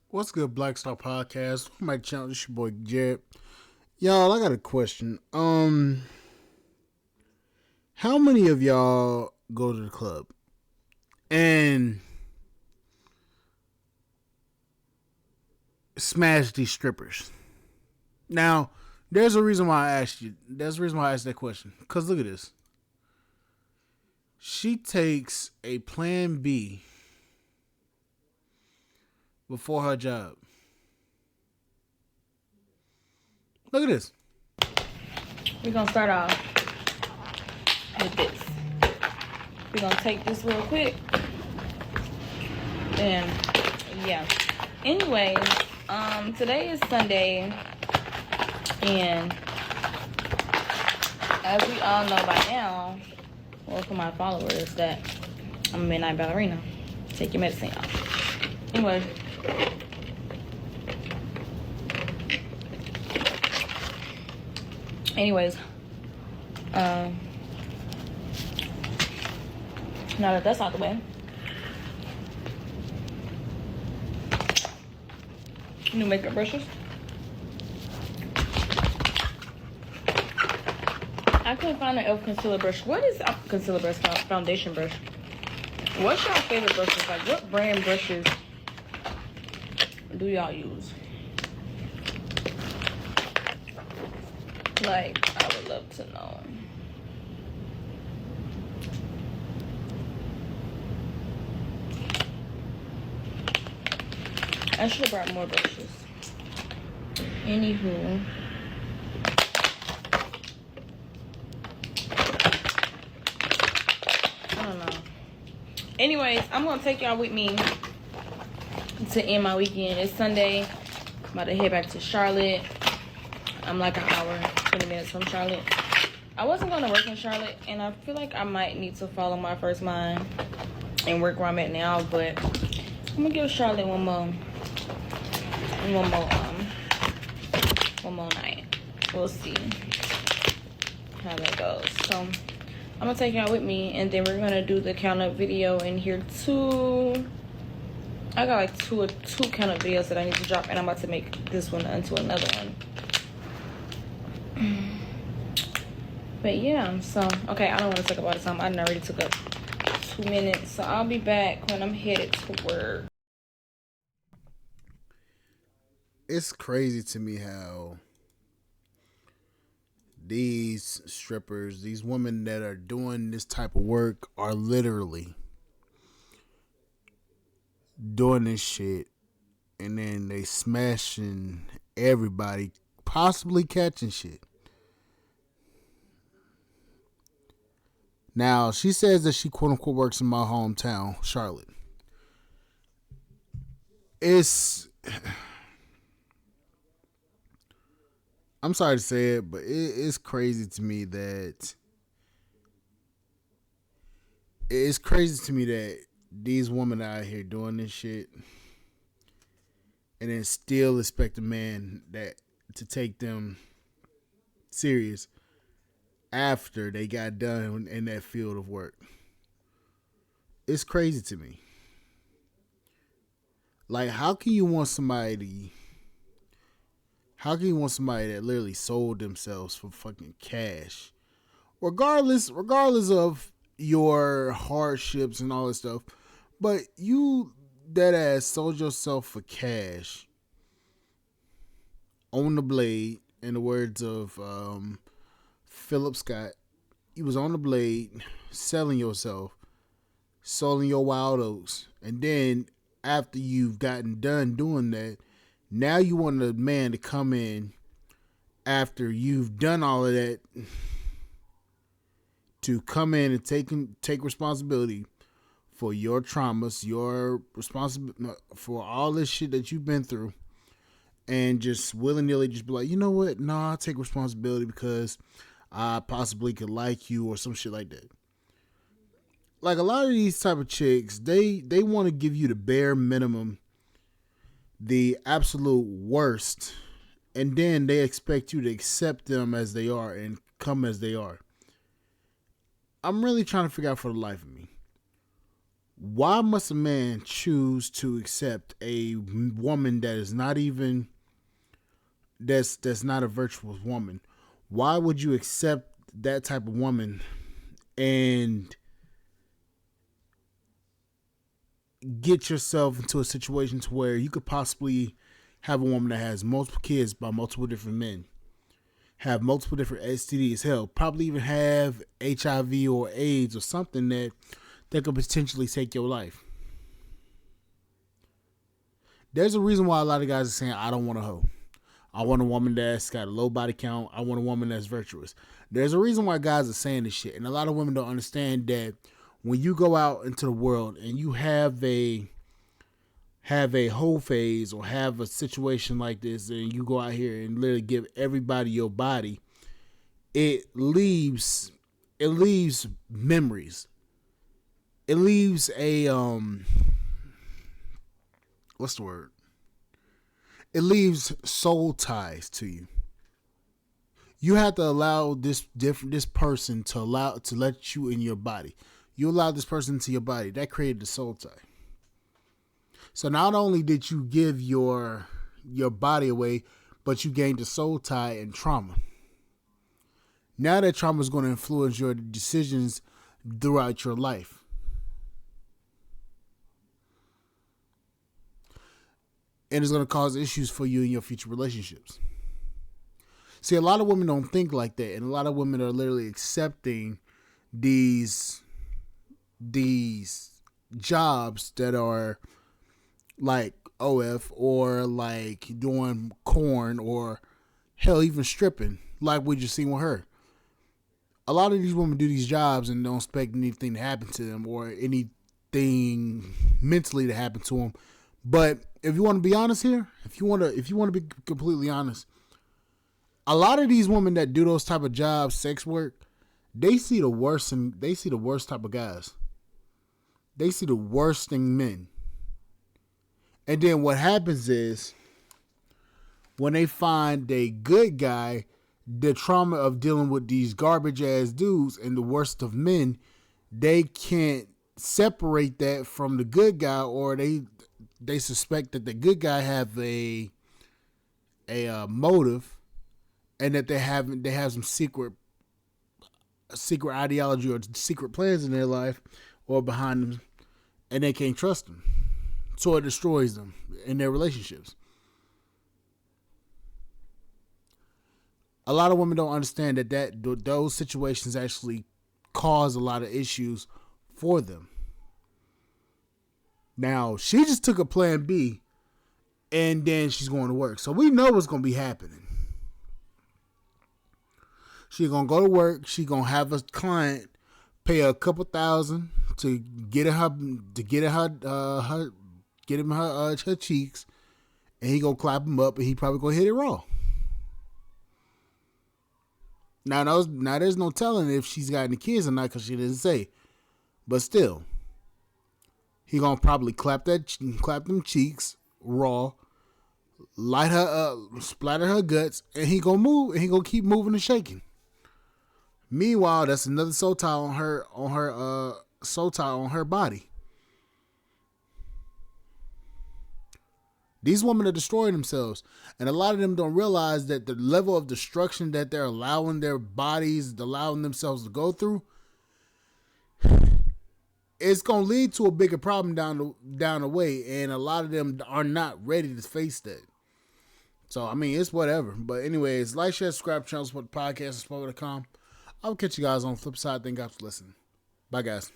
What's good, Black Star Podcast? My channel, this your boy Jared. Y'all, I got a question. How many of y'all go to the club and smash these strippers? Now, there's a reason why I asked you. There's a reason why I asked that question. Cause look at this. She takes a Plan B before her job. Look at this. We're gonna start off with this. We're gonna take this real quick. And yeah. Anyways, today is Sunday, and as we all know by now, well, for my followers, that I'm a midnight ballerina. Take your medicine, y'all. Anyway. Anyways, now that that's out the way, new makeup brushes. I couldn't find an e.l.f. concealer brush. What is concealer brush? Foundation brush. What's your favorite brushes? Like, what brand brushes do y'all use? Like, I would love to know. I should have brought more brushes. Anywho. I don't know. Anyways, I'm going to take y'all with me to end my weekend. It's Sunday. I'm about to head back to Charlotte. I'm like an hour, 20 minutes from Charlotte. I wasn't going to work in Charlotte, and I feel like I might need to follow my first mind and work where I'm at now, but I'm going to give Charlotte one more night. We'll see how that goes. So I'm going to take y'all with me, and then we're going to do the count up video in here too. I got like two count up videos that I need to drop, and I'm about to make this one into another one. But yeah, so okay, I don't want to take up all the time. I already took up 2 minutes, so I'll be back when I'm headed to work. It's crazy to me how these strippers, these women that are doing this type of work, are literally doing this shit, and then they smashing everybody, possibly catching shit. Now, she says that she quote unquote works in my hometown, Charlotte. It's, I'm sorry to say it, but it's crazy to me that these women out here doing this shit and then still expect a man that to take them serious after they got done in that field of work. It's crazy to me. Like, how can you want somebody that literally sold themselves for fucking cash? Regardless of your hardships and all this stuff, but you that ass sold yourself for cash on the blade, in the words of Philip Scott. You was on the blade selling yourself, selling your wild oats, and then after you've gotten done doing that, now you want a man to come in after you've done all of that, to come in and take responsibility for your traumas, your responsibility for all this shit that you've been through, and just willy-nilly just be like, you know what? No, I'll take responsibility because I possibly could like you or some shit like that. Like, a lot of these type of chicks, they want to give you the bare minimum, the absolute worst, and then they expect you to accept them as they are and come as they are. I'm really trying to figure out for the life of me, Why must a man choose to accept a woman that is not even that's not a virtuous woman? Why would you accept that type of woman and get yourself into a situation to where you could possibly have a woman that has multiple kids by multiple different men, have multiple different STDs, hell, probably even have HIV or AIDS or something that could potentially take your life? There's a reason why a lot of guys are saying, I don't want a hoe. I want a woman that's got a low body count. I want a woman that's virtuous. There's a reason why guys are saying this shit. And a lot of women don't understand that when you go out into the world and you have a whole phase or have a situation like this and you go out here and literally give everybody your body, it leaves memories. It leaves a what's the word? It leaves soul ties to you. You have to allow this person to let you in your body. You allow this person into your body. That created the soul tie. So not only did you give your body away, but you gained the soul tie and trauma. Now that trauma is going to influence your decisions throughout your life. And it's going to cause issues for you in your future relationships. See, a lot of women don't think like that. And a lot of women are literally accepting these jobs that are like OF or like doing corn or hell, even stripping, like we just seen with her. A lot of these women do these jobs and don't expect anything to happen to them or anything mentally to happen to them. But if you want to be honest here, if you want to be completely honest, a lot of these women that do those type of jobs, sex work, they see the worst type of guys. They see the worst in men. And then what happens is when they find a good guy, the trauma of dealing with these garbage ass dudes and the worst of men, they can't separate that from the good guy, or they suspect that the good guy have a motive, and that they have some secret ideology or secret plans in their life or behind them, and they can't trust them. So it destroys them in their relationships. A lot of women don't understand that those situations actually cause a lot of issues for them. Now, she just took a plan B and then she's going to work. So we know what's going to be happening. She's going to go to work. She's going to have a client pay her a couple $1,000 to get him her cheeks, and he gonna clap him up, and he probably gonna hit it raw. Now there's no telling if she's got any kids or not because she didn't say, but still, he gonna probably clap them cheeks raw, light her up, splatter her guts, and he gonna move, and he gonna keep moving and shaking. Meanwhile, that's another soul tie on her body. These women are destroying themselves. And a lot of them don't realize that the level of destruction that they're allowing their bodies, allowing themselves to go through, it's going to lead to a bigger problem down the way. And a lot of them are not ready to face that. So, I mean, it's whatever. But anyways, like, share, subscribe, channel, support the podcast, Spoke.com. I'll catch you guys on the flip side. Thank you guys for listening. Bye, guys.